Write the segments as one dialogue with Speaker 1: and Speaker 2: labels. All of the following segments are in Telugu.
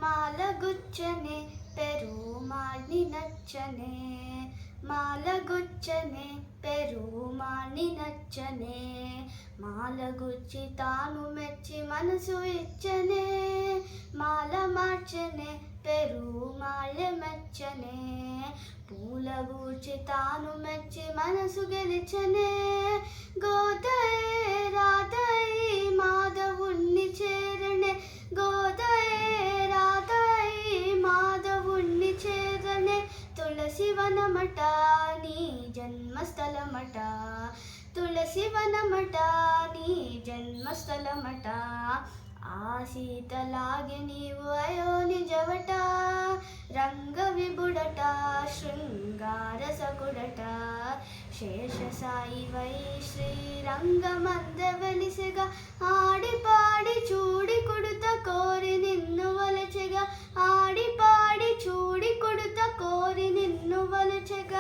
Speaker 1: മാലഗുച്ഛനെ പെരുമാളിനച്ചനെ మాలగుచ్చనే పెరుమాళినచ్చనే మాలగుచ్చి తాను మెచ్చి మనసు ఇచ్చనే మాల మార్చనే పెరుమాళె మెచ్చనే పూలగూర్చి తాను మెచ్చి మనసు గెలిచనే గోదయే రాధై మాధవుణ్ణి చేరనే గోదయే రాధై మాధవుణ్ణి చేరనే ತುಳಸಿವನಮಠ ನೀ ಜನ್ಮಸ್ಥಳಮಠ ತುಳಸಿವನಮಠ ನೀ ಜನ್ಮಸ್ಥಳಮಠ ಆ ಸೀತಲಾಗೆ ನೀವು ಅಯೋ ನಿಜವಟ ರಂಗವಿಬುಡಟ ಶೃಂಗಾರ ಸಗುಡಟ ಶೇಷಸಾಯಿ ವೈ ಶ್ರೀರಂಗಮಂದ వెలిసెಗ ఆడి పాడి చూడి కొడుత కోరి నిన్ను వలచెగ ఆడి పాడి చూడి కొడుత కోరి నిన్ను వలచెగ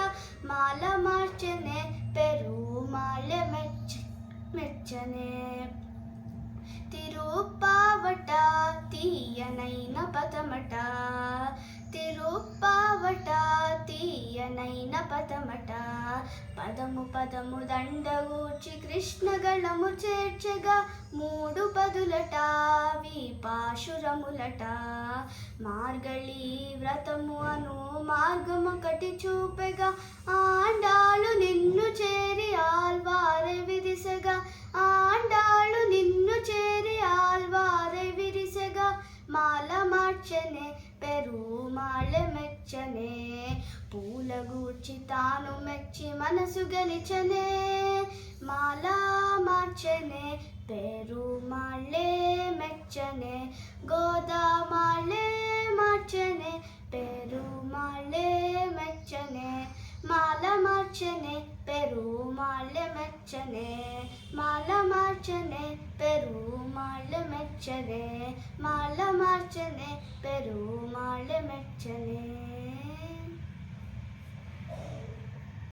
Speaker 1: మాల మార్చనే పెరుమాళె మెచ్చనే తిరుప్పావట తీయనైన పదమట తిరుప్పావట తీయనైన పదమట పదము పదము దండగూర్చి కృష్ణగణము చేర్చగా మూడు పదులట విపాశురములట మార్గళి వ్రతము అను మార్గమొకటి చూపెగా ఆండాಳು నిన్ను చేరి ఆల్వారె విరిసెగా ఆండాಳು నిన్ను చేరి ఆల్వారె విరిసెగా మాల మార్చనే పెరుమాళె మెచ్చనే పూలగూర్చి తాను మెచ్చి మనసు గెలిచనే మాల మార్చనే పెరుమాళె మెచ్చనే గోదామాళె మార్చనే పెరుమాళె మెచ్చనే మాల మార్చనే పెరుమాళె మెచ్చనే మాల మార్చనే పెరుమాళె మెచ్చనే మాల మార్చనే పెరుమాళె మెచ్చనే